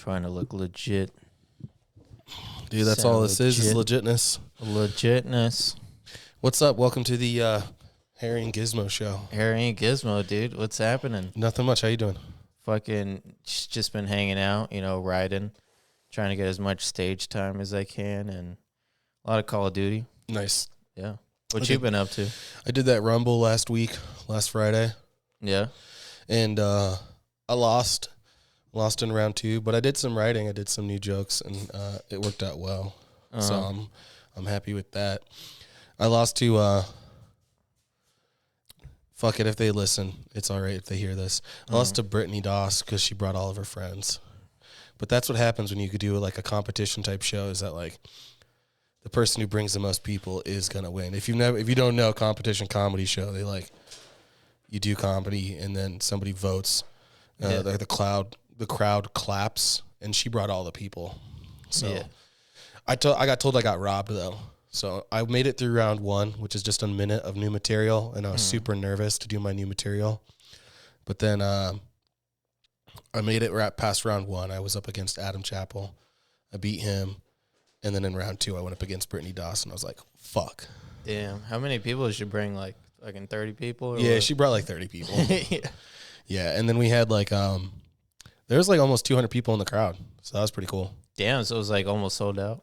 Trying to look legit. Dude, that's all this is legitness. Legitness. What's up? Welcome to the Harry and Gizmo show. Harry and Gizmo, dude. What's happening? Nothing much. How you doing? Fucking just been hanging out, riding. Trying to get as much stage time as I can and a lot of Call of Duty. Nice. Yeah. What you been up to? I did that Rumble last Friday. Yeah. And I lost in round 2, but I did some writing. I did some new jokes, and it worked out well. Uh-huh. So I'm happy with that. I lost to fuck it if they listen. It's all right if they hear this. I lost to Brittany Doss because she brought all of her friends. But that's what happens when you could do like a competition type show. Is that like the person who brings the most people is gonna win. If you don't know competition comedy show, they like you do comedy and then somebody votes. The crowd claps, and she brought all the people. So yeah. I got told I got robbed though. So I made it through round 1, which is just a minute of new material, and I was super nervous to do my new material. But then I made it past round 1. I was up against Adam Chappell. I beat him. And then in round 2, I went up against Brittany Dawson. I was like, fuck. Damn. How many people did she bring? Like fucking 30 people? Or Yeah, what? she brought like 30 people. Yeah. Yeah, and then we had like, there was like almost 200 people in the crowd. So that was pretty cool. Damn, so it was like almost sold out.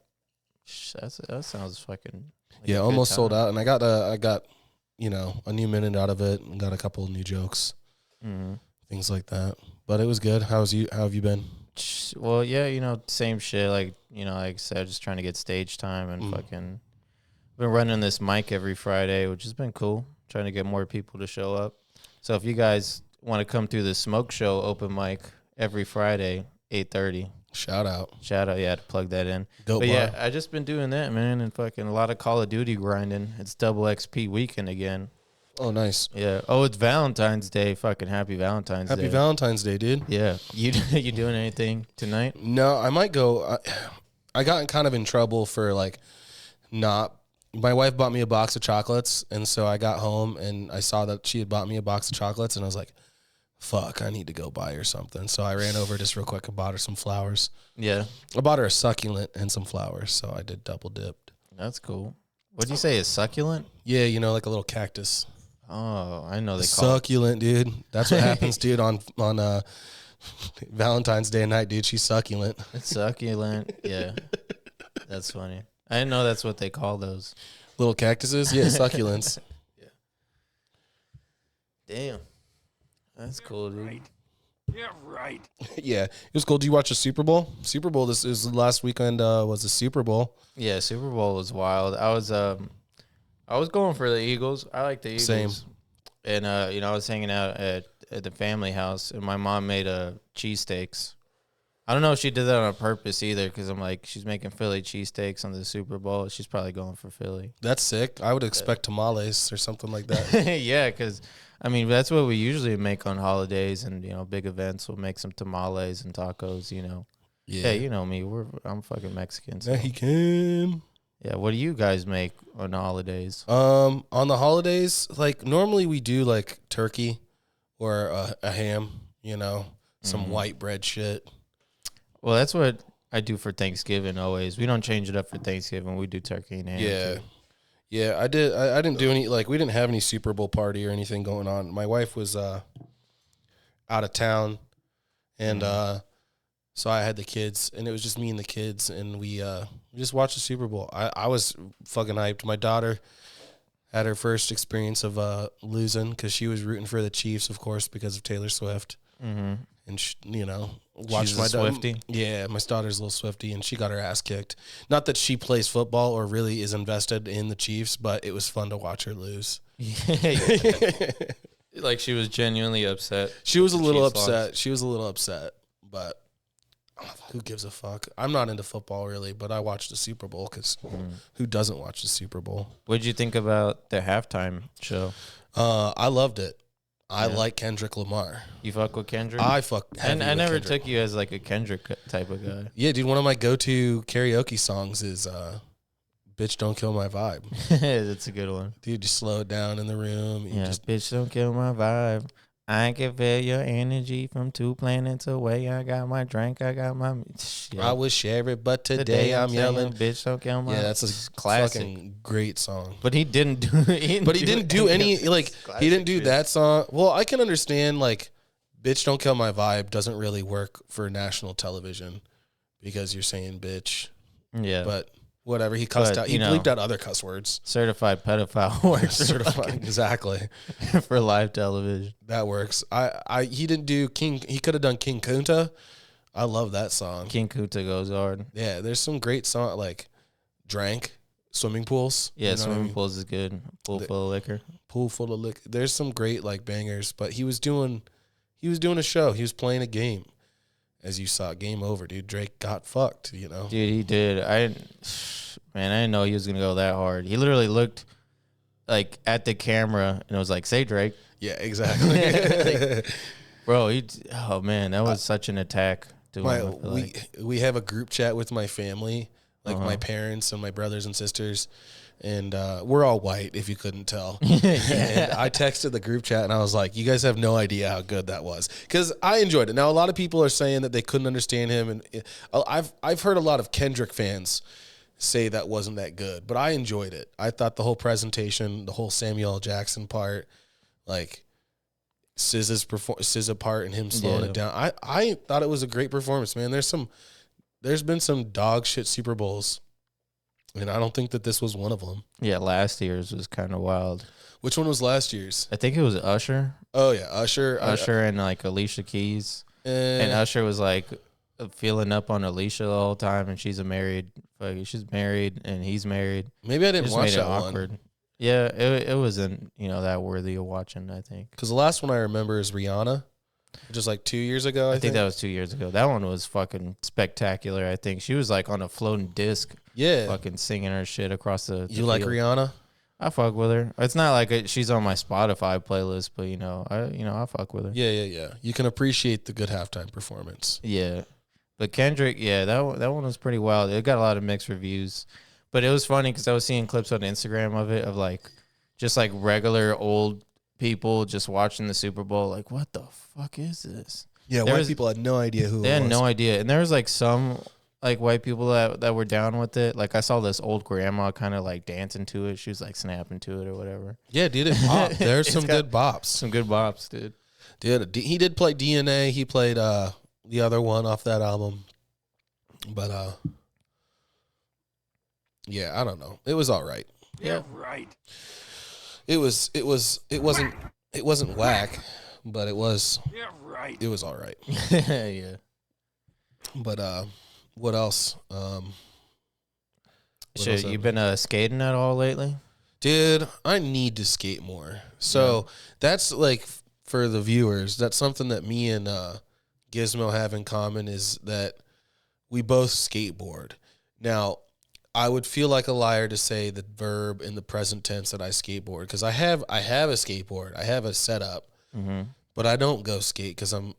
That sounds fucking like Yeah, a good almost time. sold out. And I got a new minute out of it and got a couple of new jokes, things like that. But it was good. How have you been? Well, yeah, same shit. Like I said, just trying to get stage time and fucking been running this mic every Friday, which has been cool. Trying to get more people to show up. So if you guys want to come through the Smoke Show open mic every Friday, 8:30. Shout out. Yeah, to plug that in. Dope But bar. yeah, I just been doing that, man, and fucking a lot of Call of Duty grinding. It's double XP weekend again. Oh, nice. Yeah. Oh, it's Valentine's Day. Fucking happy Valentine's Day. Happy Valentine's Day, dude. Yeah. You doing anything tonight? No, I might go. I got kind of in trouble for like not. My wife bought me a box of chocolates, and so I got home and I saw that she had bought me a box of chocolates, and I was like, fuck, I need to go buy her something. So I ran over just real quick and bought her some flowers. Yeah. I bought her a succulent and some flowers, so I did double dipped. That's cool. What'd you say? A succulent? Yeah, like a little cactus. Oh, I know they call it. Succulent, dude. That's what happens, dude, on Valentine's Day night, dude. She's succulent. It's succulent. Yeah. That's funny. I didn't know that's what they call those. Little cactuses? Yeah, succulents. Yeah. Damn. That's cool, dude. Right. Yeah, right. Yeah, it was cool. Do you watch the Super Bowl? Super Bowl, this is last weekend, was the Super Bowl. Yeah, Super Bowl was wild. I was going for the Eagles. I like the Eagles. Same. And I was hanging out at the family house, and my mom made cheesesteaks. I don't know if she did that on purpose either, because I'm like, she's making Philly cheesesteaks on the Super Bowl. She's probably going for Philly. That's sick. I would expect tamales or something like that. Yeah, because that's what we usually make on holidays and big events. We'll make some tamales and tacos. Yeah, you know me. I'm fucking Mexican. So. Mexican. Yeah, what do you guys make on the holidays? On the holidays, like normally we do like turkey or a ham. Some white bread shit. Well, that's what I do for Thanksgiving always. We don't change it up for Thanksgiving. We do turkey and ham. Yeah. too. Yeah, I did. I didn't do any, like, we didn't have any Super Bowl party or anything going on. My wife was out of town, and so I had the kids, and it was just me and the kids, and we just watched the Super Bowl. I was fucking hyped. My daughter had her first experience of losing because she was rooting for the Chiefs, of course, because of Taylor Swift. Mm-hmm. And watched She's my a Swiftie? Yeah, my daughter's a little Swiftie, and she got her ass kicked. Not that she plays football or really is invested in the Chiefs, but it was fun to watch her lose. Yeah. Like she was genuinely upset. She was a little Chiefs upset. lost. She was a little upset, but who gives a fuck? I'm not into football really, but I watched the Super Bowl because who doesn't watch the Super Bowl? What'd you think about the halftime show? I loved it. I Yeah. like Kendrick Lamar. You fuck with Kendrick? I fuck. And heavy I with never Kendrick. took you as like a Kendrick type of guy. Yeah, dude. One of my go-to karaoke songs is "Bitch Don't Kill My Vibe." That's a good one. Dude, just slow it down in the room. You Yeah, just bitch, don't kill my vibe. I can feel your energy from 2 planets away. I got my drink. I got my shit. I would share it, but today I'm yelling. Bitch, don't kill my. Yeah, that's a classic. fucking great song. But he didn't do. He didn't do any like he didn't do that song. Well, I can understand like "Bitch Don't Kill My Vibe" doesn't really work for national television because you're saying bitch. Yeah, But whatever, he cussed out. He bleeped out other cuss words. Certified pedophile works Certified, exactly. for live television. That works. He didn't do King. He could have done King Kunta. I love that song. King Kuta goes hard. Yeah, there's some great song like "Drank," swimming pools. Yeah, you know what I swimming mean? pools is good. Pool full of liquor. Pool full of liquor. There's some great like bangers, but he was doing a show. He was playing a game. As you saw, game over, dude. Drake got fucked, you know. Dude, he did. I didn't know he was gonna go that hard. He literally looked like at the camera and it was like, "Say Drake." Yeah, exactly. Bro, oh man, that was such an attack to him. I feel like. We have a group chat with my family, like Uh-huh. my parents and my brothers and sisters, and we're all white, if you couldn't tell. Yeah. And I texted the group chat and I was like, "You guys have no idea how good that was," because I enjoyed it. Now a lot of people are saying that they couldn't understand him, and I've heard a lot of Kendrick fans say that wasn't that good, but I enjoyed it. I thought the whole presentation, the whole Samuel L. Jackson part, like SZA part and him slowing it down. I thought it was a great performance, man. There's been some dog shit Super Bowls, and I don't think that this was one of them. Yeah, last year's was kind of wild. Which one was last year's? I think it was Usher. Oh yeah, Usher. And like Alicia Keys. And Usher was like feeling up on Alicia the whole time, and she's married and he's married. Maybe I didn't Just watch made it that awkward. one. Yeah, it wasn't that worthy of watching. I think. Because the last one I remember is Rihanna, which is like 2 years ago. I think that was 2 years ago. That one was fucking spectacular. I think she was like on a floating disc, Yeah. fucking singing her shit across the. You like field. Rihanna? I fuck with her. It's not like she's on my Spotify playlist, but I fuck with her. Yeah. You can appreciate the good halftime performance. Yeah, but Kendrick, that one was pretty wild. It got a lot of mixed reviews, but it was funny because I was seeing clips on Instagram of it of like just like regular old people just watching the Super Bowl. Like, what the fuck is this? Yeah, white people had no idea who it was. They had no idea, and there was like some like white people that were down with it. Like I saw this old grandma kind of like dancing to it. She was like snapping to it or whatever. Yeah, dude, it popped. There's some good bops. Some good bops, dude. Dude, he did play DNA. He played the other one off that album. But yeah, I don't know. It was all right. Yeah, right. It wasn't whack, but it was Yeah, right. all right. Yeah. But what else? Shit, you been skating at all lately? Dude, I need to skate more. So that's like for the viewers, that's something that me and Gizmo have in common is that we both skateboard. Now, I would feel like a liar to say the verb in the present tense that I skateboard because I have a skateboard. I have a setup, but I don't go skate because I'm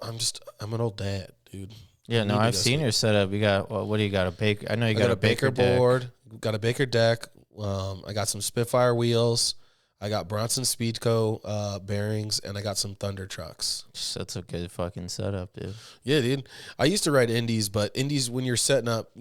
an old dad, dude. Yeah, no, I've seen your setup. You got what do you got? I know you got a Baker deck. board. Got a Baker deck. I got some Spitfire wheels. I got Bronson Speedco bearings, and I got some Thunder trucks. That's a good fucking setup, dude. Yeah, dude. I used to ride Indies, but Indies when you're setting up,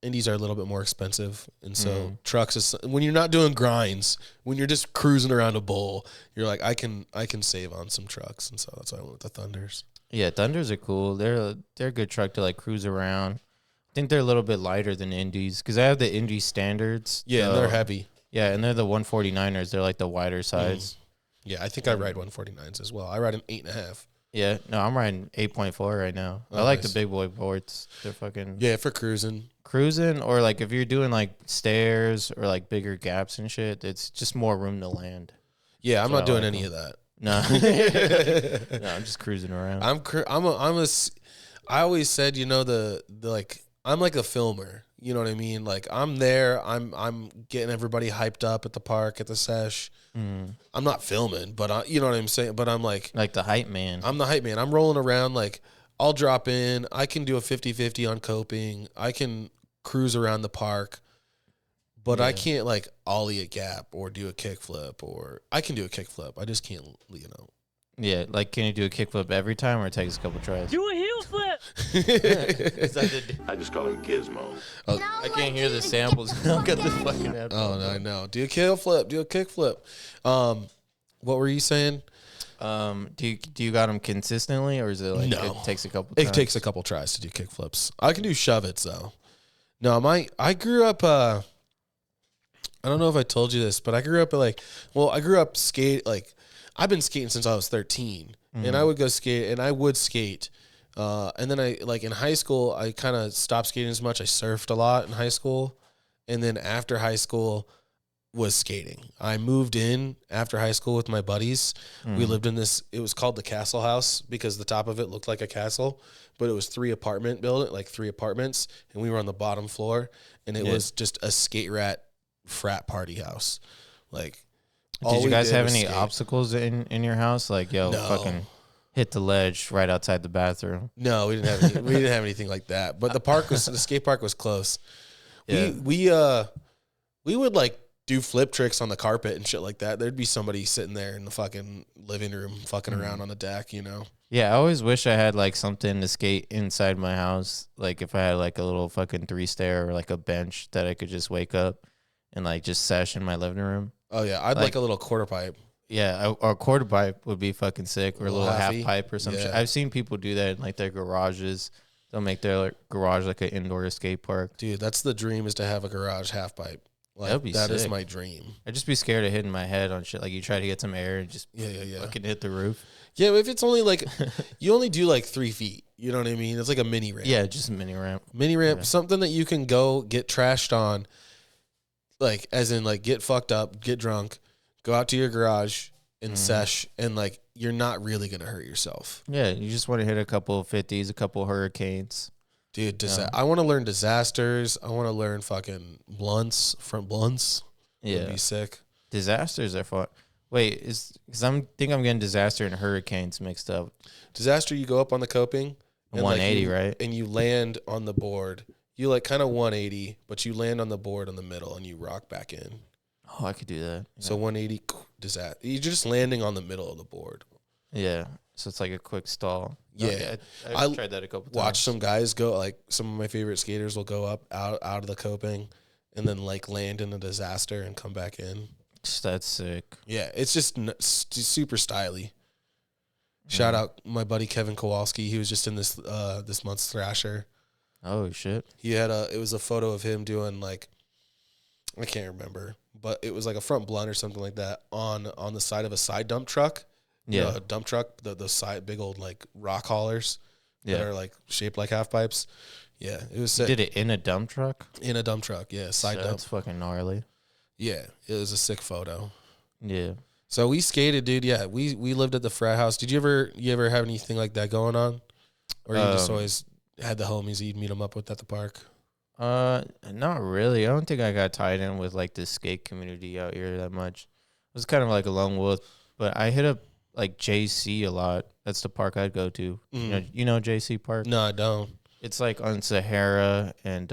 Indies are a little bit more expensive, and so trucks is when you're not doing grinds, when you're just cruising around a bowl, you're like, I can save on some trucks, and so that's why I went with the Thunders. Yeah, Thunders are cool. They're a good truck to like cruise around. I think they're a little bit lighter than Indies because I have the Indy standards. Yeah, and they're heavy. Yeah, and they're the 149ers. They're like the wider sides. Yeah, I think I ride 149s as well. I ride an 8.5. Yeah, no, I'm riding 8.4 right now. Oh, I like nice. the big boy boards. They're fucking for cruising. Or like if you're doing like stairs or like bigger gaps and shit, it's just more room to land. Yeah, I'm So not doing like any them. of that. No, no, I'm just cruising around. I always said, the like I'm like a filmer. You know what I mean? Like I'm there. I'm getting everybody hyped up at the park at the sesh. I'm not filming, but you know what I'm saying. But I'm like the hype man. I'm the hype man. I'm rolling around. Like I'll drop in. I can do a 50-50 on coping. I can cruise around the park, but I can't like ollie a gap or do a kickflip. Or I can do a kickflip. I just can't. Yeah, like can you do a kickflip every time or it takes a couple tries? Do a heel flip. I just call him Gizmo. I can't hear the samples. I got the fucking headphones. Oh no, I know. Do a kick flip. Do a kick flip. What were you saying? Do you got them consistently, or is it like No. it takes a couple times? It takes a couple tries to do kick flips. I can do shove it's though. No, I grew up. I don't know if I told you this, but I grew up I grew up skate. Like I've been skating since I was 13, and I would go skate, and I would skate. And then in high school, I kind of stopped skating as much. I surfed a lot in high school, and then after high school was skating. I moved in after high school with my buddies. We lived in this, it was called the Castle House because the top of it looked like a castle, but it was 3 apartments, and we were on the bottom floor, and it was just a skate rat frat party house. Like, Did you guys have any obstacles in your house? Like, yo, fucking hit the ledge right outside the bathroom. No, we didn't have any, we didn't have anything like that. But the skate park was close. Yeah. We would like do flip tricks on the carpet and shit like that. There'd be somebody sitting there in the fucking living room fucking around on the deck, you know. Yeah, I always wish I had like something to skate inside my house. Like if I had like a little fucking 3-stair or like a bench that I could just wake up and like just sesh in my living room. Oh yeah, I'd like a little quarter pipe. Yeah, a quarter pipe would be fucking sick, or a little half halfy. pipe or some shit. Yeah. I've seen people do that in like their garages. They'll make their like, garage like an indoor skate park. Dude, that's the dream, is to have a garage half pipe. Like, That'd be that is sick. my dream. I'd just be scared of hitting my head on shit. Like you try to get some air and just Yeah. fucking hit the roof. Yeah, if it's only like, you only do like 3 feet. You know what I mean? It's like a mini ramp. Yeah, just a mini ramp. Mini ramp, Yeah. something that you can go get trashed on, like as in like get fucked up, get drunk, go out to your garage and sesh, and like you're not really gonna hurt yourself. Yeah, you just want to hit a couple of 50s, a couple of hurricanes. Dude, I want to learn disasters. I want to learn fucking front blunts. Yeah, Would be sick. disasters are fun. Wait, because I'm getting disaster and hurricanes mixed up. Disaster, you go up on the coping. and, 180, like, right? And you land on the board. You like kind of 180, but you land on the board in the middle and you rock back in. Oh, I could do that. So 180 disaster. You're just landing on the middle of the board. Yeah, so it's like a quick stall. Yeah. Okay, I've tried that a couple times. Watch some guys go, like some of my favorite skaters will go up out of the coping and then like land in a disaster and come back in. That's sick. Yeah, it's just super styly. Shout out my buddy Kevin Kowalski. He was just in this month's Thrasher. Oh shit. He had it was a photo of him doing like, I can't remember, but it was like a front blunt or something like that on the side of a side dump truck. You know, Yeah. a dump truck, the side big old like rock haulers that Yeah. are like shaped like half pipes. Yeah, it was sick. Did it in a dump truck? In a dump truck. Yeah, side dump. That's fucking gnarly. Yeah, it was a sick photo. Yeah. So we skated, dude. Yeah, we lived at the frat house. Did you ever have anything like that going on, or you just always had the homies you'd meet them up with at the park? Not really. I don't think I got tied in with like the skate community out here that much. It was kind of like a lone wolf, but I hit up like JC a lot. That's the park I'd go to. You know JC Park? No, I don't. It's like on Sahara and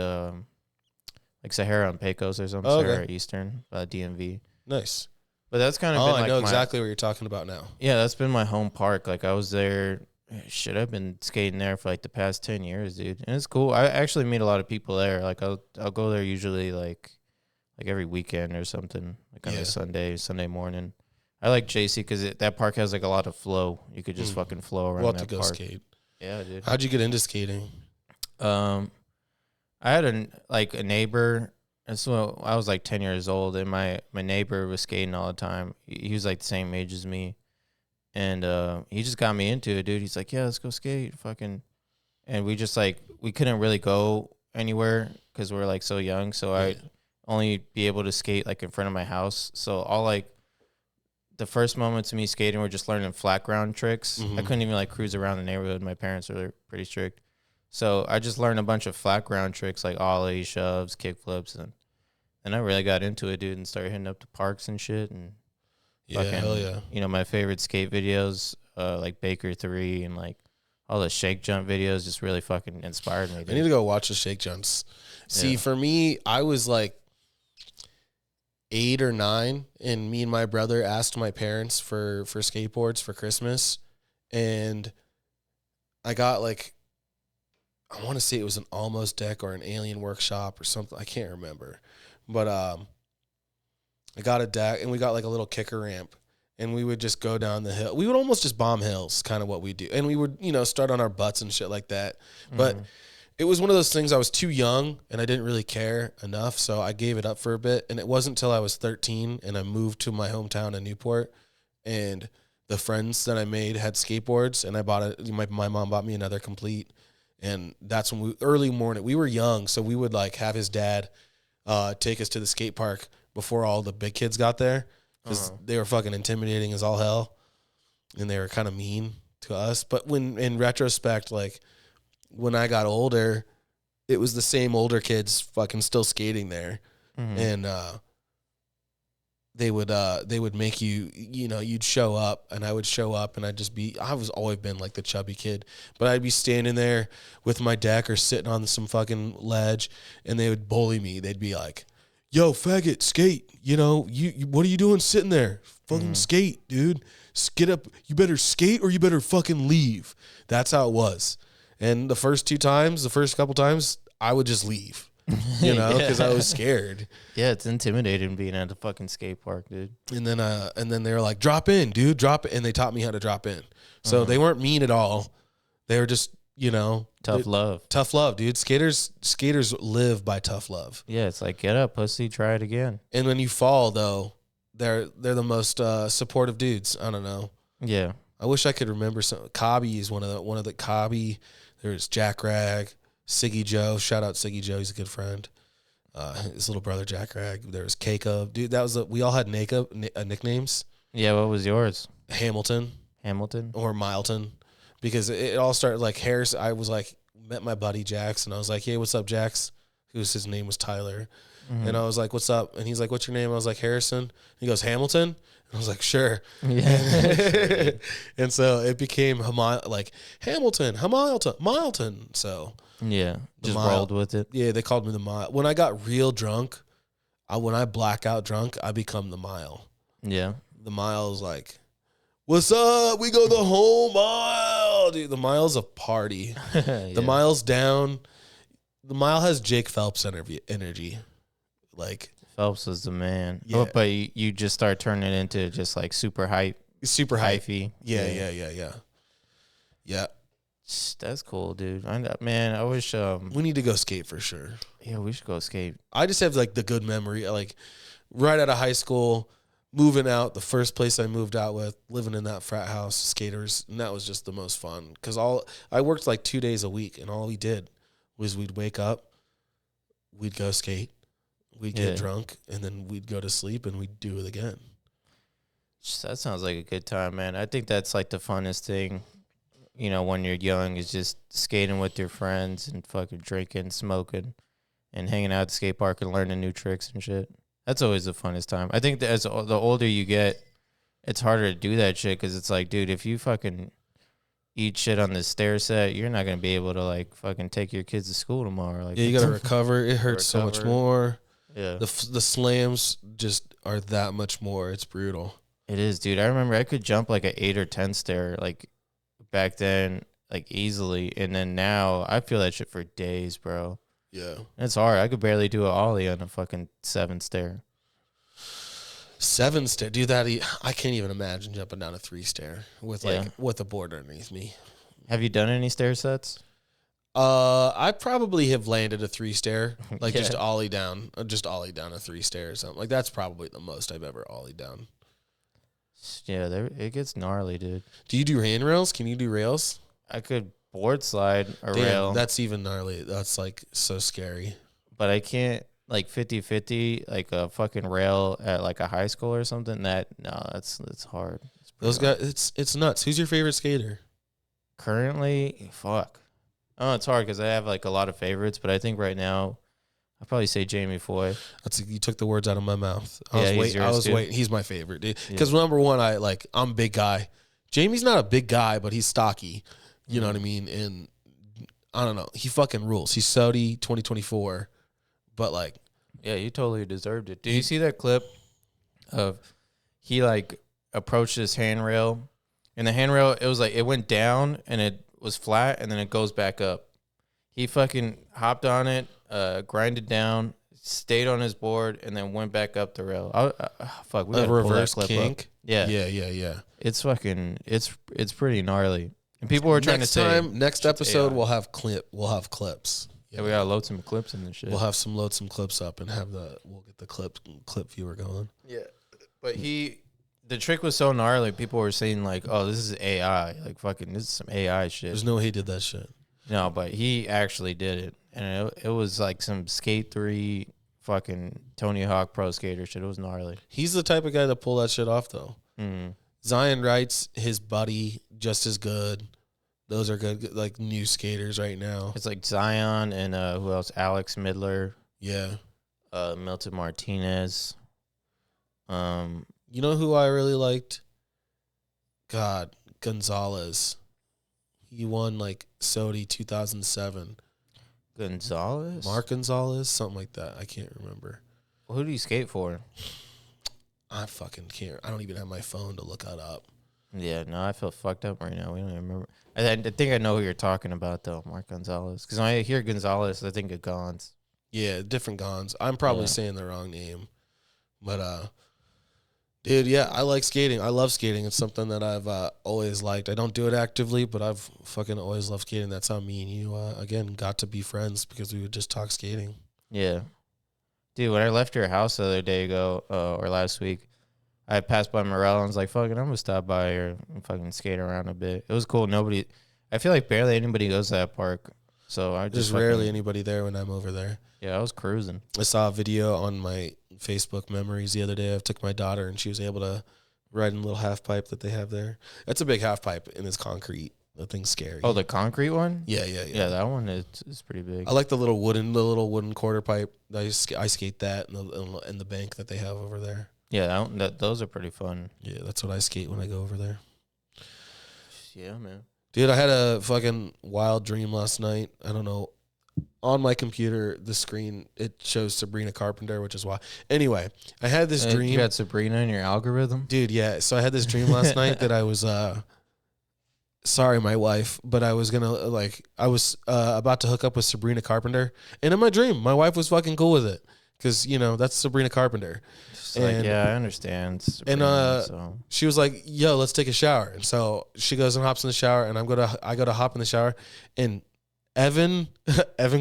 like Sahara and Pecos or something. Oh, okay. Sahara Eastern, DMV. Nice. But that's kind of Oh, been I like know my, exactly what you're talking about now. Yeah, that's been my home park. Like I was there. Shit, I've been skating there for like the past 10 years, dude. And it's cool. I actually meet a lot of people there. Like I'll go there usually like every weekend or something, like on a Sunday morning. I like JC because that park has like a lot of flow. You could just fucking flow around We'll that have to go park. skate. Yeah, dude. How'd you get into skating? I had a neighbor. And so I was like 10 years old, and my neighbor was skating all the time. He was like the same age as me, and he just got me into it, dude. He's like, "Yeah, let's go skate, fucking." And we just like we couldn't really go anywhere because we were like so young. So I'd only be able to skate like in front of my house. So all like the first moments of me skating were just learning flat ground tricks. I couldn't even like cruise around the neighborhood. My parents are pretty strict. So I just learned a bunch of flat ground tricks like ollie, shoves, kick flips, and I really got into it, dude, and started hitting up the parks and shit. And Yeah, hell yeah. You know, my favorite skate videos, like Baker 3 and like all the shake jump videos just really fucking inspired me, dude. I need to go watch the shake jumps. See, Yeah. for me, I was like, 8 or 9, and me and my brother asked my parents for skateboards for Christmas, and I got like, I want to say it was an Almost Deck or an Alien Workshop or something. I can't remember, but I got a deck, and we got like a little kicker ramp, and we would just go down the hill. We would almost just bomb hills, kind of what we do, and we would start on our butts and shit like that, but. It was one of those things. I was too young and I didn't really care enough, so I gave it up for a bit. And it wasn't until I was 13 and I moved to my hometown in Newport, and the friends that I made had skateboards, and I bought it. My mom bought me another complete, and that's when early morning. We were young, so we would like have his dad take us to the skate park before all the big kids got there, because they were fucking intimidating as all hell, and they were kind of mean to us. But when in retrospect, like. When I got older, it was the same older kids fucking still skating there. And they would make you'd show up, and I would show up, and I was always been like the chubby kid, but I'd be standing there with my deck or sitting on some fucking ledge, and they would bully me. They'd be like, yo, faggot, skate. You what are you doing sitting there? Fucking skate, dude. Get up. You better skate or you better fucking leave. That's how it was. And the first couple times, I would just leave, because I was scared. Yeah, it's intimidating being at a fucking skate park, dude. And then they were like, drop in, dude, drop it. And they taught me how to drop in. So they weren't mean at all. They were just, tough love. Tough love, dude. Skaters live by tough love. Yeah, it's like, get up, pussy, try it again. And when you fall, though, they're the most supportive dudes. I don't know. Yeah. I wish I could remember some. Cobby is one of the Cobby. There's Jack Rag, Siggy Joe. Shout out Siggy Joe. He's a good friend. His little brother, Jack Rag. There was Keiko. Dude, we all had nicknames. Yeah, what was yours? Hamilton. Or Milton. Because it all started like Harris. I was like, met my buddy Jax, and I was like, hey, what's up, Jax? His name was Tyler. And I was like, what's up? And he's like, what's your name? I was like, Harrison. He goes, Hamilton? And I was like, sure. Yeah. And so it became Hamilton, Milton. So yeah, just rolled with it. Yeah, they called me the Mile. When I got real drunk, when I black out drunk, I become the Mile. Yeah. The Mile is like, what's up? We go the whole mile. Dude, the Mile's a party. Yeah. The Mile's down. The Mile has Jake Phelps energy. Like Phelps was the man. Yeah. Oh, but you just start turning it into just like super hypey. Yeah. That's cool, dude. I wish. We need to go skate for sure. Yeah, we should go skate. I just have like the good memory, like right out of high school, moving out. The first place I moved out with, living in that frat house, skaters, and that was just the most fun. Because I worked like 2 days a week, and all we did was we'd wake up, we'd go skate. We'd get drunk, and then we'd go to sleep, and we'd do it again. That sounds like a good time, man. I think that's like the funnest thing, when you're young, is just skating with your friends and fucking drinking, smoking, and hanging out at the skate park and learning new tricks and shit. That's always the funnest time. I think that as the older you get, it's harder to do that shit, because it's like, dude, if you fucking eat shit on the stair set, you're not going to be able to like fucking take your kids to school tomorrow. Like, yeah, you got to recover. It hurts so much more. Yeah, the slams just are that much more. It's brutal. It is, dude. I remember I could jump like an 8 or 10 stair like back then, like easily, and then now I feel that shit for days, bro. Yeah, it's hard. I could barely do an ollie on a fucking 7 stair. 7 stair, dude. I can't even imagine jumping down a 3 stair with with a board underneath me. Have you done any stair sets? I probably have landed a 3 stair, like just ollie down a 3 stair or something. Like that's probably the most I've ever ollied down. Yeah, it gets gnarly, dude. Do you do handrails? Can you do rails? I could board slide a rail. That's even gnarly. That's like so scary. But I can't like 50-50, like a fucking rail at like a high school or something. That's hard. Those guys, it's nuts. Who's your favorite skater? Currently, fuck. Oh, it's hard because I have like a lot of favorites, but I think right now I'd probably say Jamie Foy. You took the words out of my mouth. I was waiting. He's my favorite, dude. Because number one, I'm a big guy. Jamie's not a big guy, but he's stocky. You know what I mean? And I don't know. He fucking rules. He's Saudi 2024, but like, yeah, you totally deserved it. Did you see that clip of he like approached this handrail, and the handrail it was like it went down and it was flat and then it goes back up. He fucking hopped on it, grinded down, stayed on his board, and then went back up the rail. Fuck, we A gotta pull that reverse clip kink. up. Yeah, Yeah. it's fucking it's pretty gnarly. And people were trying Next to say next episode, we'll have clips. yeah, we gotta load some clips in this shit. We'll have load some clips up and we'll get the clip viewer going. Yeah, but the trick was so gnarly. People were saying like, "Oh, this is AI. Like, fucking, this is some AI shit." There's no way he did that shit. No, but he actually did it, and it was like some Skate 3 fucking Tony Hawk Pro Skater shit. It was gnarly. He's the type of guy to pull that shit off, though. Mm. Zion Wright's his buddy, just as good. Those are good, like new skaters right now. It's like Zion and who else? Alex Midler, Yeah. Milton Martinez. You know who I really liked? God, Gonzalez. He won like SOTY 2007. Gonzalez. Mark Gonzalez, something like that. I can't remember. Who do you skate for? I fucking can't. I don't even have my phone to look that up. Yeah, no, I feel fucked up right now. We don't even remember. I think I know who you're talking about though, Mark Gonzalez. Because when I hear Gonzalez, I think of Gons. Yeah, different Gons. I'm probably Yeah. saying the wrong name. But dude, yeah, I like skating. I love skating. It's something that I've always liked. I don't do it actively, but I've fucking always loved skating. That's how me and you again got to be friends, because we would just talk skating. Yeah. Dude, when I left your house the other day ago, or last week, I passed by Morel and was like, fucking, I'm going to stop by here and fucking skate around a bit. It was cool. I feel like barely anybody goes to that park. So I There's just rarely anybody there when I'm over there. Yeah, I was cruising. I saw a video on my Facebook memories the other day. I took my daughter and she was able to ride in a little half pipe that they have there. That's a big half pipe and it's concrete. That thing's scary. Oh, the concrete one? Yeah. Yeah, that one is pretty big. I like the little wooden quarter pipe. I skate that and the bank that they have over there. Yeah, those are pretty fun. Yeah, that's what I skate when I go over there. Yeah, man. Dude, I had a fucking wild dream last night. I don't know. On my computer, the screen, it shows Sabrina Carpenter, which is why. Anyway, I had this dream. You got Sabrina in your algorithm? Dude, yeah. So I had this dream last night that I was, sorry, my wife, but I was about to hook up with Sabrina Carpenter. And in my dream, my wife was fucking cool with it. Because, that's Sabrina Carpenter. Like, yeah, I understand. Sabrina, so. She was like, yo, let's take a shower. And so she goes and hops in the shower, and I go to hop in the shower, and Evan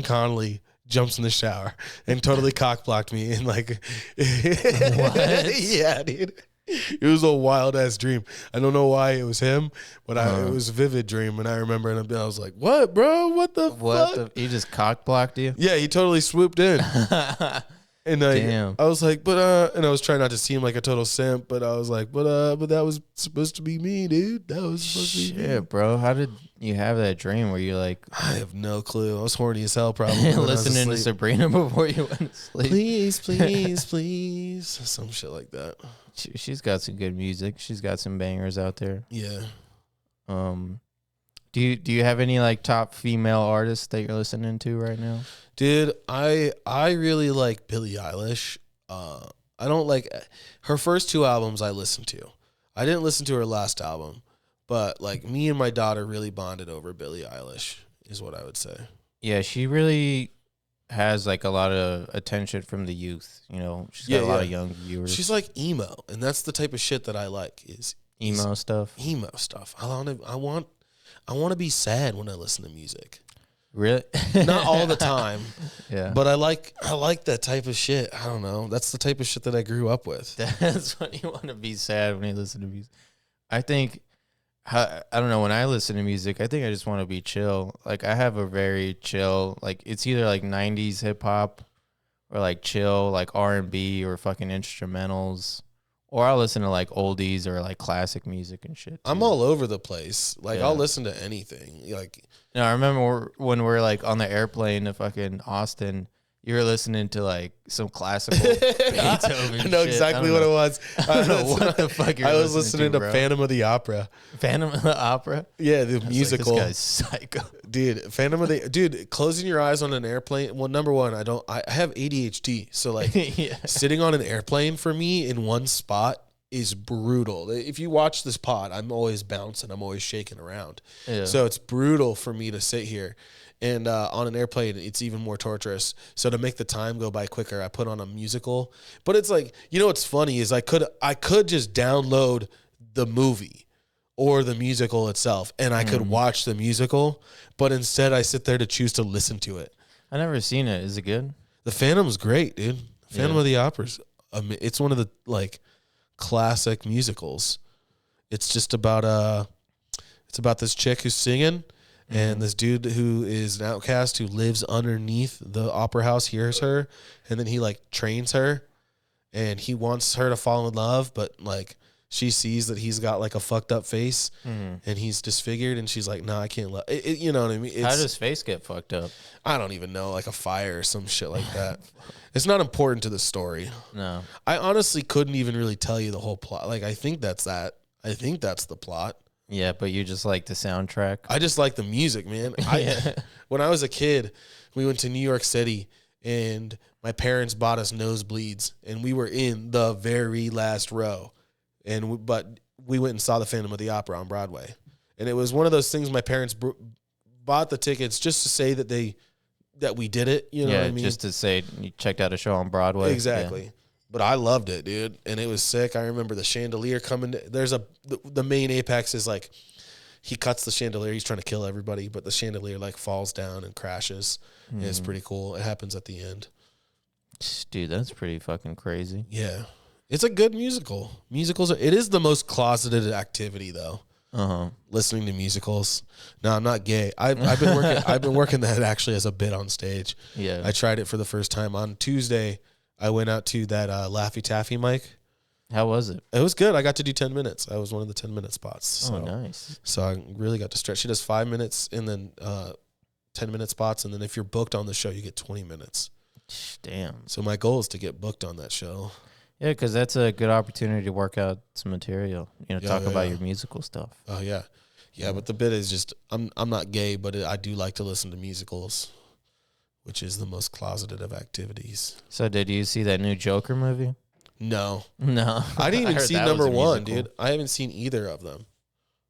Connolly jumps in the shower and totally cock blocked me, and like what? Yeah, dude. It was a wild ass dream. I don't know why it was him, but it was a vivid dream, and I remember, and I was like, "What, bro? What the fuck?" He just cock blocked you? Yeah, he totally swooped in. And Damn. I was like, and I was trying not to seem like a total simp, but I was like, but that was supposed to be me, dude. That was supposed to be me. Shit, bro. How did you have that dream where you like I have no clue. I was horny as hell, probably. when I was listening to asleep. Sabrina before you went to sleep? Please, some shit like that. She's got some good music. She's got some bangers out there. Yeah. Do you have any like top female artists that you're listening to right now? Dude, I really like Billie Eilish. I don't like her first two albums I listened to. I didn't listen to her last album, but like me and my daughter really bonded over Billie Eilish is what I would say. Yeah, she really has like a lot of attention from the youth. She's got a lot of young viewers. She's like emo, and that's the type of shit that I like is emo stuff. Emo stuff. I want to be sad when I listen to music. Really? Not all the time. Yeah. But I like that type of shit. I don't know. That's the type of shit that I grew up with. That's when you want to be sad when you listen to music. I think, I don't know, when I listen to music, I think I just want to be chill. Like, I have a very chill, like, it's either like 90s hip hop or like chill, like R&B or fucking instrumentals. Or I'll listen to like oldies or like classic music and shit. I'm all over the place. Like, I'll listen to anything. Like, I remember when we're like on the airplane to fucking Austin, You were listening to like some classical Beethoven. I know shit. exactly what it was. I don't know what the fuck you're I was listening listening to bro. Phantom of the Opera. Phantom of the Opera. Yeah, the I was like, musical. this guy's psycho. Dude, Phantom of the dude, closing your eyes on an airplane. Well, number one, I have ADHD, so like Yeah. sitting on an airplane for me in one spot is brutal. If you watch this pod, I'm always bouncing, I'm always shaking around. Yeah. So it's brutal for me to sit here. And on an airplane, it's even more torturous. So to make the time go by quicker, I put on a musical. But it's like, you know what's funny is I could just download the movie or the musical itself, and I could watch the musical. But instead, I sit there to choose to listen to it. I never seen it. Is it good? The Phantom's great, dude. Phantom of the Opera's, it's one of the like classic musicals. It's just about this chick who's singing. And this dude who is an outcast who lives underneath the opera house hears her, and then he like trains her, and he wants her to fall in love, but like she sees that he's got like a fucked up face and he's disfigured, and she's like, "Nah, I can't love." You know what I mean? How does his face get fucked up? I don't even know, like a fire or some shit like that. It's not important to the story. No. I honestly couldn't even really tell you the whole plot. Like I think that's the plot. Yeah, but you just like the soundtrack. I just like the music, man. Yeah. When I was a kid, we went to New York City, and my parents bought us nosebleeds, and we were in the very last row. But we went and saw the Phantom of the Opera on Broadway, and it was one of those things. My parents bought the tickets just to say that we did it. You know what I mean? Just to say you checked out a show on Broadway. Exactly. Yeah. But I loved it, dude, and it was sick. I remember the chandelier coming. The main apex is like he cuts the chandelier. He's trying to kill everybody, but the chandelier like falls down and crashes. And it's pretty cool. It happens at the end. Dude, that's pretty fucking crazy. Yeah, it's a good musical. It is the most closeted activity though. Listening to musicals. No, I'm not gay. I've been working that actually as a bit on stage. Yeah. I tried it for the first time on Tuesday. I went out to that Laffy Taffy mic. How was it? It was good. I got to do 10 minutes. I was one of the 10-minute spots. So, Oh, nice. So I really got to stretch. She does 5 minutes and then 10-minute spots. And then if you're booked on the show, you get 20 minutes. Damn. So my goal is to get booked on that show. Yeah, because that's a good opportunity to work out some material. Talk about your musical stuff. Oh, yeah. Yeah, but the bit is just, I'm not gay, but I do like to listen to musicals, which is the most closeted of activities. So did you see that new Joker movie? No. No. I didn't even heard see that was number a one, musical. dude. I haven't seen either of them.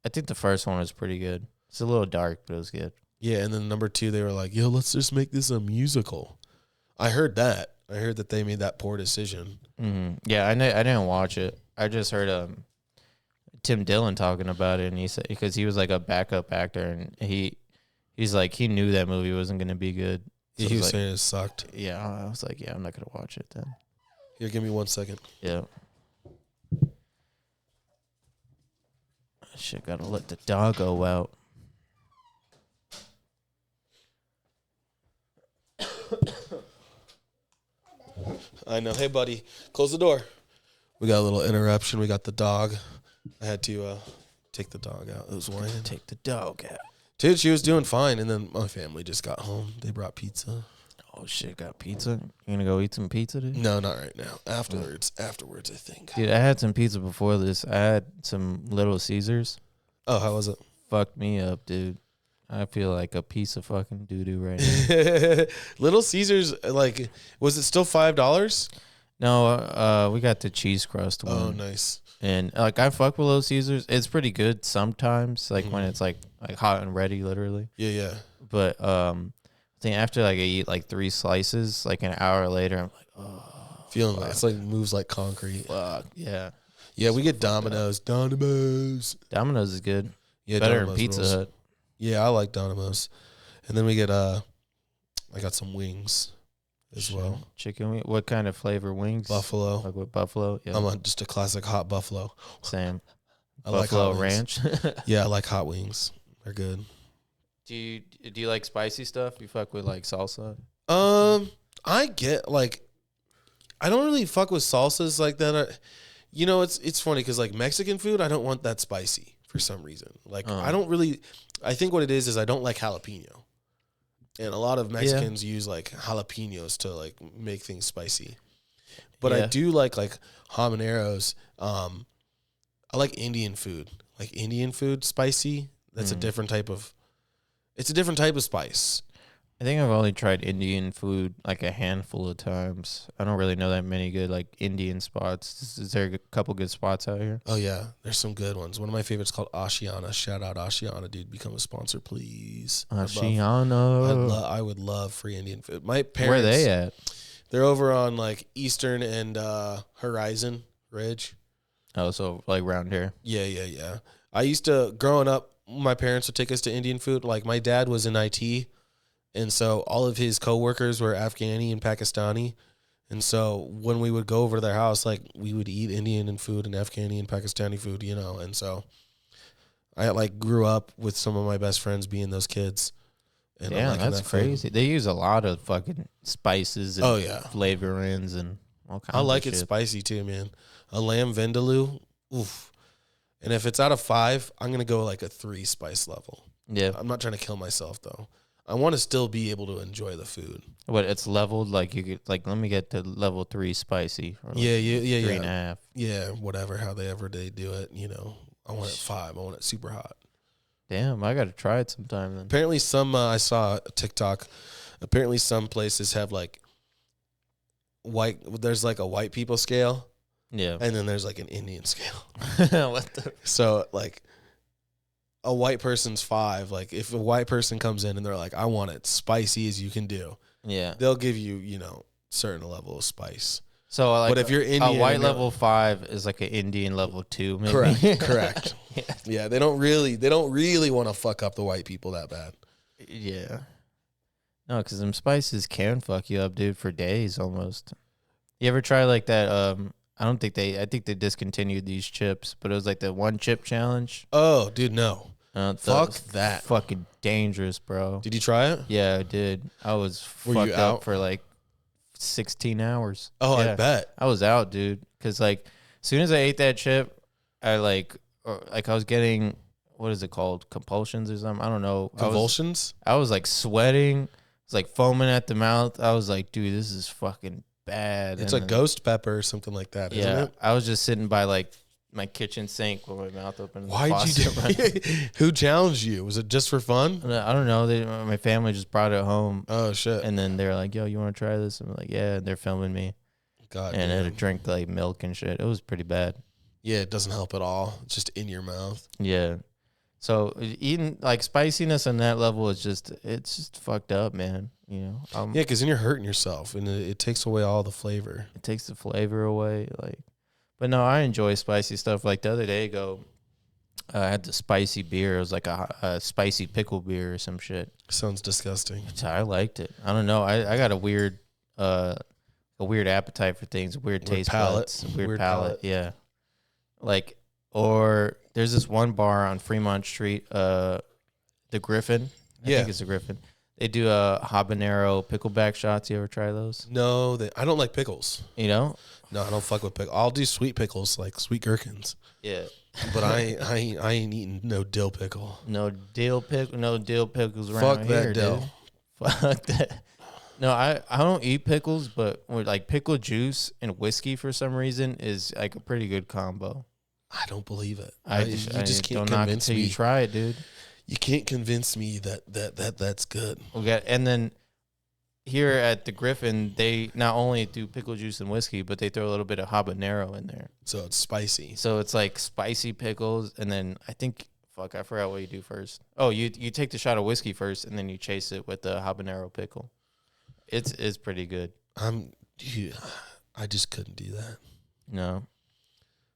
I think the first one was pretty good. It's a little dark, but it was good. Yeah, and then number two, they were like, yo, let's just make this a musical. I heard that. I heard that they made that poor decision. Mm-hmm. Yeah, I didn't watch it. I just heard Tim Dillon talking about it, and he said because he was like a backup actor, and he's like he knew that movie wasn't gonna be good. So He was like, saying it sucked. yeah, I was like, yeah, I'm not gonna watch it then. Here, give me 1 second. Yeah. Shit, gotta let the dog go out. I know. Hey, buddy, close the door. We got a little interruption. We got the dog. I had to take the dog out. It was whining. Take the dog out. Dude, she was doing fine, and then my family just got home. They brought pizza. Oh shit, got pizza? You gonna go eat some pizza, dude? No, not right now. Afterwards, I think. Dude, I had some pizza before this. I had some Little Caesars. Oh, how was it? Fucked me up, dude. I feel like a piece of fucking doo-doo right now. Little Caesars, like, was it still $5? No, we got the cheese crust one. Oh, nice. And like I fuck with Little Caesars. It's pretty good sometimes, like when it's like hot and ready, literally. Yeah, yeah. But I think after like I eat like 3 slices, like an hour later, I'm like, oh, Feeling like it's like moves like concrete. fuck, yeah. Yeah, we get Domino's. Domino's. Domino's is good. Yeah, Better Domino's than Pizza rules. Hut. Yeah, I like Domino's. And then we get I got some wings as well. Chicken wing. What kind of flavor wings? Buffalo. Like with buffalo? Yeah. I'm just a classic hot buffalo. Same. I like Buffalo hot wings. ranch. Yeah, I like hot wings. They're good. Do you like spicy stuff? You fuck with like salsa? I get like I don't really fuck with salsas like that. You know, it's funny because like Mexican food, I don't want that spicy for some reason. Like I don't really. I think what it is I don't like jalapeno. And a lot of Mexicans use like jalapenos to like make things spicy. But I do like habaneros. I like Indian food. Like Indian food spicy. That's a different type of spice. I think I've only tried Indian food like a handful of times. I don't really know that many good like Indian spots. Is there a couple good spots out here? Oh yeah, there's some good ones. One of my favorites called Ashiana. Shout out Ashiana, dude. Become a sponsor, please. Ashiana. I would love free Indian food. My parents. Where are they at? They're over on like Eastern and Horizon Ridge. Oh, so like around here. Yeah. I used to, growing up, my parents would take us to Indian food. Like my dad was in IT. And so all of his coworkers were Afghani and Pakistani. And so when we would go over to their house, like we would eat Indian and food and Afghani and Pakistani food, you know. And so I like grew up with some of my best friends being those kids. And yeah, that's crazy. They use a lot of fucking spices and flavorings and all kinds of shit. I like it spicy too, man. A lamb vindaloo, oof. And if it's out of 5, I'm going to go like a 3 spice level. Yeah. I'm not trying to kill myself though. I want to still be able to enjoy the food. What, it's leveled like you could like let me get to level 3 spicy. Or like yeah. 3.5. Yeah, whatever, they do it, you know. I want it 5. I want it super hot. Damn, I got to try it sometime then. Apparently some I saw a TikTok. Apparently some places have like there's like a white people scale. Yeah. And then there's like an Indian scale. What the? So like a white person's 5. Like if a white person comes in and they're like, I want it spicy as you can do. Yeah. They'll give you, you know, certain level of spice. So like, but if you're Indian, a white level 5 is like an Indian level 2, maybe. Correct. Yeah, they don't really want to fuck up the white people that bad. Yeah. No, because them spices can fuck you up, dude, for days almost. You ever try like that? I think they discontinued these chips, but it was like the 1 chip challenge. Oh, dude, no. Fuck that. Fucking dangerous, bro. Did you try it? Yeah, I did. I was fucked up for like 16 hours. Oh, yeah. I bet. I was out, dude. Because like, as soon as I ate that chip, I was getting, what is it called? Compulsions or something? I don't know. Convulsions? I was like sweating. It's like foaming at the mouth. I was like, dude, this is fucking bad. It's a ghost pepper or something like that, isn't it? I was just sitting by like my kitchen sink with my mouth open. Why'd you do it? Who challenged you? Was it just for fun? I don't know. My family just brought it home. Oh, shit. And then they're like, yo, you want to try this? I'm like, yeah. And they're filming me. God and damn. I had to drink like milk and shit. It was pretty bad. Yeah, it doesn't help at all. It's just in your mouth. Yeah. So eating like spiciness on that level it's just fucked up, man. You know. Yeah, because then you're hurting yourself, and it takes away all the flavor. It takes the flavor away, But no, I enjoy spicy stuff. Like the other day ago, I had the spicy beer. It was like a spicy pickle beer or some shit. Sounds disgusting. I liked it. I don't know. I got a weird appetite for things. Weird taste palate. buds. Weird palate. Yeah. Or there's this one bar on Fremont Street, the Griffin. I think it's the Griffin. They do habanero pickleback shots. You ever try those? No, I don't like pickles. You know? No, I don't fuck with pickles. I'll do sweet pickles, like sweet gherkins. Yeah. But I ain't eating no dill pickle. No dill pickles around fuck here, that dill. Dude. Fuck that. No, I don't eat pickles, but like pickle juice and whiskey for some reason is like a pretty good combo. I don't believe it. You just can't convince me. You try it, dude. You can't convince me that's good. Okay, and then here at the Griffin, they not only do pickle juice and whiskey, but they throw a little bit of habanero in there. So it's spicy. So it's like spicy pickles, and then I forgot what you do first. Oh, you take the shot of whiskey first, and then you chase it with the habanero pickle. It's pretty good. Dude, I just couldn't do that. No.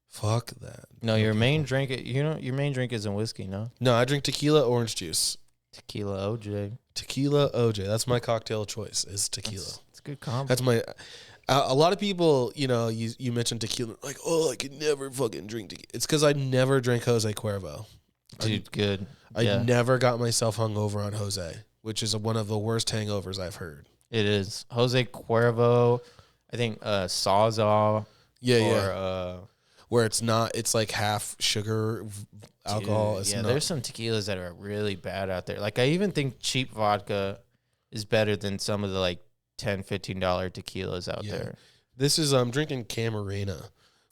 Fuck that. No, your main drink isn't whiskey, no? No, I drink tequila, orange juice. Tequila OJ. Tequila OJ. That's my cocktail choice, is tequila. It's a good combo. That's my... a lot of people, you know, you mentioned tequila, like, oh, I could never fucking drink tequila. It's because I never drank Jose Cuervo. Dude, good. I never got myself hungover on Jose, which is one of the worst hangovers I've heard. It is. Jose Cuervo, I think Sawzall. Yeah. Where it's like half sugar, alcohol. Dude, there's some tequilas that are really bad out there. Like I even think cheap vodka is better than some of the like $10-15 tequilas out there. This is I'm drinking Camarena.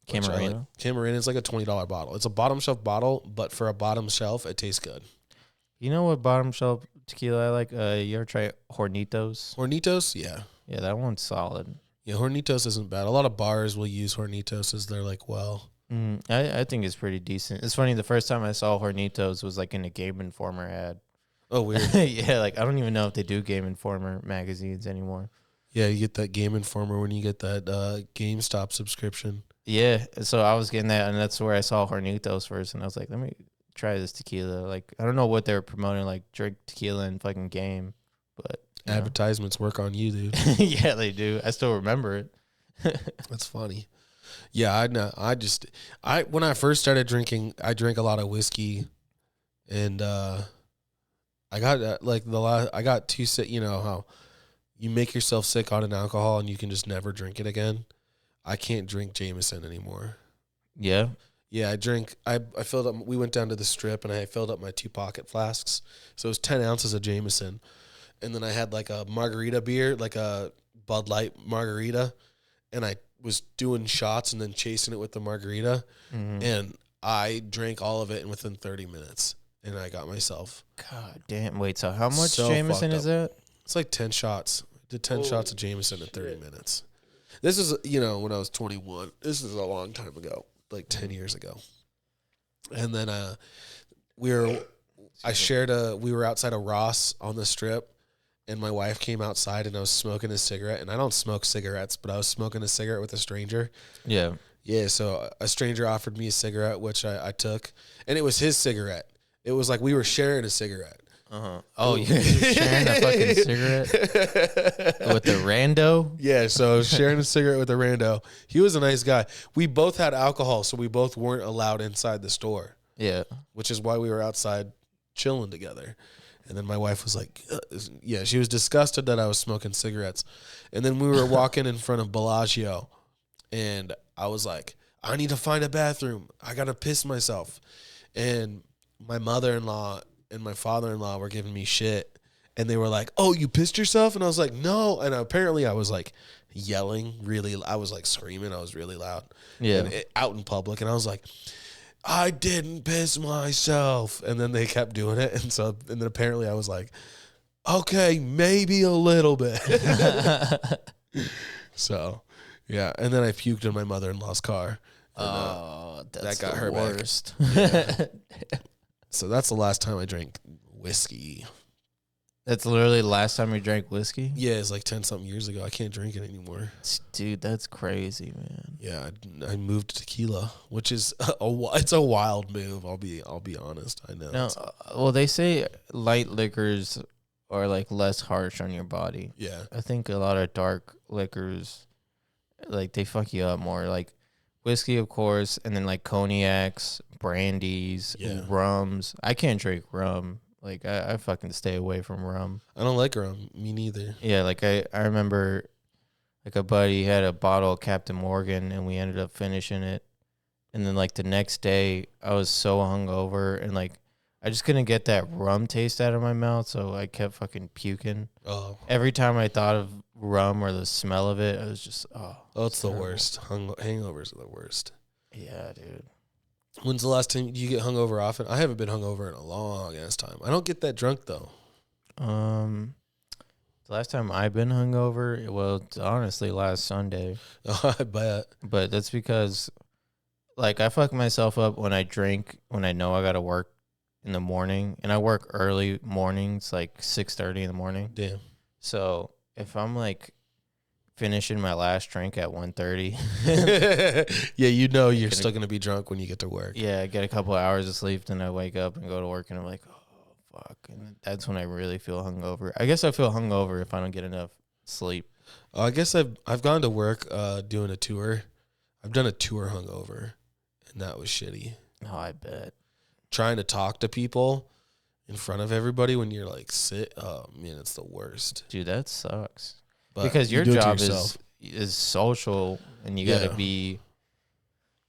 Camarena? Camarena is like a $20 bottle. It's a bottom shelf bottle, but for a bottom shelf, it tastes good. You know what bottom shelf tequila I like? You ever try Hornitos? Hornitos, yeah. Yeah, that one's solid. Yeah, Hornitos isn't bad. A lot of bars will use Hornitos as their I think it's pretty decent. It's funny, the first time I saw Hornitos was like in a Game Informer ad. Oh, weird. Yeah, like I don't even know if they do Game Informer magazines anymore. Yeah, you get that Game Informer when you get that GameStop subscription. Yeah, so I was getting that, and that's where I saw Hornitos first, and I was like, let me try this tequila. Like, I don't know what they were promoting, like drink tequila and fucking Game, but advertisements work on you, dude. Yeah, they do. I still remember it. That's funny. Yeah, I know. When I first started drinking, I drank a lot of whiskey, and I got I got too sick. You know how you make yourself sick on an alcohol and you can just never drink it again. I can't drink Jameson anymore. Yeah. Yeah, I filled up. We went down to the Strip and I filled up my 2 pocket flasks. So it was 10 ounces of Jameson, and then I had like a margarita beer, like a Bud Light margarita, and I was doing shots and then chasing it with the margarita, and I drank all of it within 30 minutes, and I got myself. God damn! Wait, so how much Jameson is that? It's like 10 shots. I did 10 shots of Jameson in 30 minutes. This is, when I was 21. This is a long time ago, like 10 years ago. And then we were outside of Ross on the Strip, and my wife came outside, and I was smoking a cigarette. And I don't smoke cigarettes, but I was smoking a cigarette with a stranger. Yeah. Yeah, so a stranger offered me a cigarette, which I took, and it was his cigarette. It was like we were sharing a cigarette. Uh-huh. Oh, you're sharing a fucking cigarette with the rando? Yeah, so I was sharing a cigarette with a rando. He was a nice guy. We both had alcohol, so we both weren't allowed inside the store. Yeah. Which is why we were outside chilling together. And then my wife was like, she was disgusted that I was smoking cigarettes. And then we were walking in front of Bellagio, and I was like, I need to find a bathroom. I got to piss myself. And my mother-in-law and my father-in-law were giving me shit, and they were like, oh, you pissed yourself? And I was like, no. And apparently I was like yelling I was like screaming. I was really loud. Yeah. Out in public. And I was like, I didn't piss myself. And then they kept doing it. And then apparently I was like, okay, maybe a little bit. So, yeah. And then I puked in my mother-in-law's car. And, that's that got the her worst. back. So that's the last time I drank whiskey. That's literally the last time you drank whiskey? Yeah, it's like 10-something years ago. I can't drink it anymore. Dude, that's crazy, man. Yeah, I moved to tequila, which is it's a wild move. I'll be honest. I know. No, well, they say light liquors are like less harsh on your body. Yeah, I think a lot of dark liquors, like they fuck you up more. Like whiskey, of course, and then like cognacs, brandies, rums. I can't drink rum. Like I fucking stay away from rum. I don't like rum. Me neither. Yeah, like I remember, like a buddy had a bottle of Captain Morgan, and we ended up finishing it. And then like the next day, I was so hungover, and like I just couldn't get that rum taste out of my mouth, so I kept fucking puking. Oh, every time I thought of rum or the smell of it, I was just it's the worst. Hangovers are the worst. Yeah, dude. When's the last time you get hungover often? I haven't been hungover in a long ass time. I don't get that drunk though. The last time I've been hungover, it's honestly last Sunday. I bet. But that's because, like, I fuck myself up when I drink when I know I gotta work in the morning, and I work early mornings, like 6:30 in the morning. Damn. So if I'm like finishing my last drink at 1:30, yeah, you're still gonna be drunk when you get to work. Yeah, I get a couple of hours of sleep, then I wake up and go to work, and I'm like, oh fuck, and that's when I really feel hungover. I guess I feel hungover if I don't get enough sleep. I guess I've gone to work doing a tour. I've done a tour hungover, and that was shitty. Oh, I bet. Trying to talk to people in front of everybody when you're like sit. Oh man, it's the worst. Dude, that sucks. But because your job is social, and you gotta be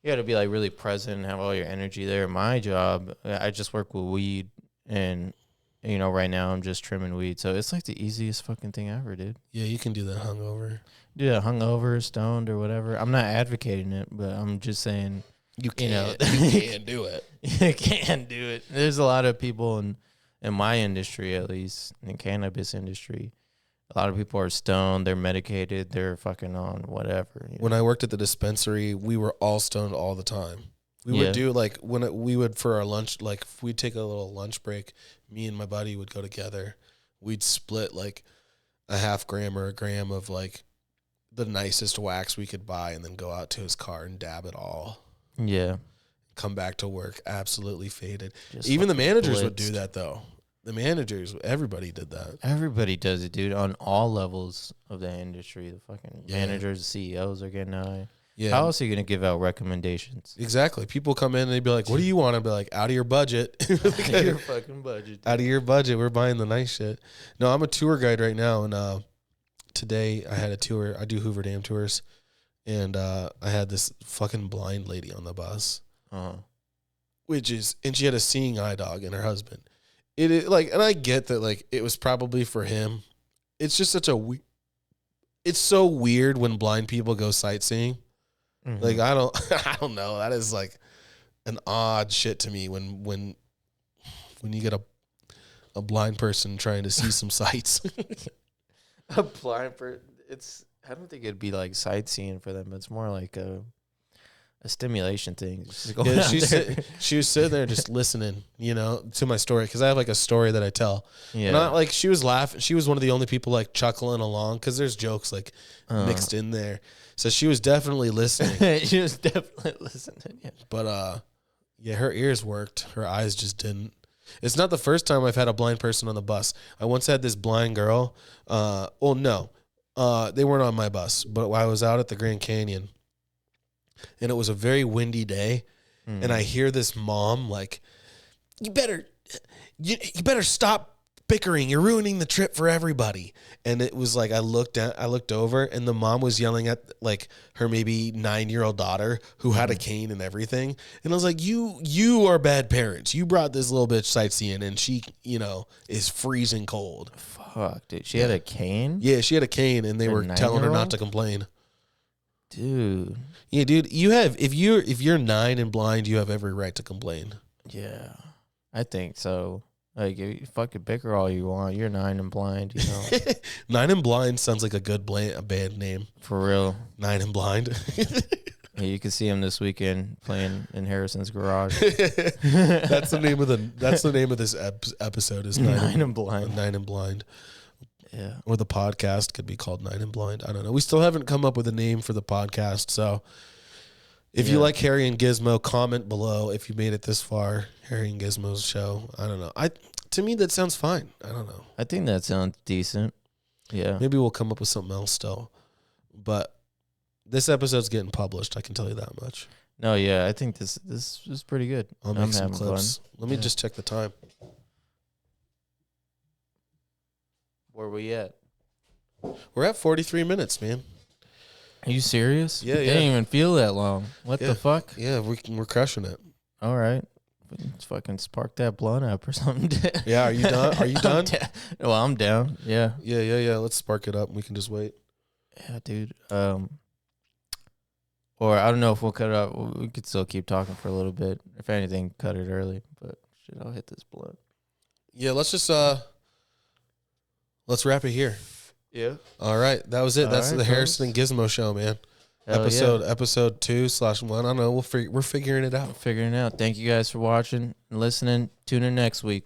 like really present and have all your energy there. My job, I just work with weed, and you know, right now I'm just trimming weed. So it's like the easiest fucking thing ever, dude. Yeah, you can do that hungover. Do that hungover, stoned, or whatever. I'm not advocating it, but I'm just saying You You know. can do it. you can do it. There's a lot of people in my industry, at least in the cannabis industry. A lot of people are stoned. They're medicated. They're fucking on whatever. You know? When I worked at the dispensary, we were all stoned all the time. We Yeah. would do like we would for our lunch, like if we'd take a little lunch break, me and my buddy would go together. We'd split like a half gram or a gram of like the nicest wax we could buy and then go out to his car and dab it all. Yeah. Come back to work absolutely faded. Just Even the fucking managers would do blitzed. that though. The managers, everybody did that. Everybody does it, dude, on all levels of the industry. The fucking Yeah. managers, the CEOs are getting high. Yeah. How else are you going to give out recommendations? Exactly. People come in and they'd be like, "What do you want?" I'd be like, "Out of your budget." Your fucking budget. Out of your budget. We're buying the nice shit. No, I'm a tour guide right now, and today I had a tour. I do Hoover Dam tours, and I had this fucking blind lady on the bus, Uh-huh. and she had a seeing eye dog and her husband. It is like, and I get that, like, it was probably for him. It's just such a it's so weird when blind people go sightseeing. Mhm. Like, I don't know. That is like an odd shit to me when you get a blind person trying to see some sights. A blind person. I don't think it'd be like sightseeing for them. It's more like a stimulation thing. Just going Yeah, out there. she was sitting there just listening, to my story, because I have like a story that I tell. Yeah. Not like she was laughing. She was one of the only people like chuckling along because there's jokes like mixed in there. So she was definitely listening. She was definitely listening. Yeah. But yeah, her ears worked. Her eyes just didn't. It's not the first time I've had a blind person on the bus. I once had this blind girl. No. They weren't on my bus, but I was out at the Grand Canyon. And it was a very windy day. And I hear this mom like, you better stop bickering. You're ruining the trip for everybody. And it was like, I looked over, and the mom was yelling at like her maybe 9-year-old daughter who had a cane and everything. And I was like, you are bad parents. You brought this little bitch sightseeing, and she, is freezing cold. Fuck, dude. She had a cane? Yeah, she had a cane, and they A were telling her 9-year-old? not to complain. Dude. Yeah, dude, if you're 9 and blind, you have every right to complain. Yeah. I think so. Like, you fucking bicker all you want. You're 9 and blind, 9 and blind sounds like a band name. For real. 9 and blind. Yeah, you can see him this weekend playing in Harrison's garage. That's the name of this episode is 9 and blind. 9 and blind. Yeah. Or the podcast could be called 9 and blind. I don't know. We still haven't come up with a name for the podcast, so if you like Harry and Gizmo, comment below if you made it this far. Harry and Gizmo's show. I don't know. To me that sounds fine. I don't know. I think that sounds decent. Yeah. Maybe we'll come up with something else still. But this episode's getting published, I can tell you that much. No, yeah, I think this is pretty good. I'll make I'm some having clips. fun. Let me Yeah. just check the time. Where we at? We're at 43 minutes, man. Are you serious? Yeah, It yeah. didn't even feel that long. What Yeah. the fuck? Yeah, we're crushing it. All right. Let's fucking spark that blunt up or something. Yeah, are you done? Are you I'm done? Well, I'm down. Yeah. Yeah. Let's spark it up. We can just wait. Yeah, dude. Or I don't know if we'll cut it up. We could still keep talking for a little bit. If anything, cut it early. But shit, I'll hit this blunt. Yeah, let's just let's wrap it here. Yeah. All right, that was it. All That's right, the fellas. Harrison and Gizmo show, man. Hell Episode 2/1. I don't know. We're figuring it out. Figuring it out. Thank you guys for watching and listening. Tune in next week.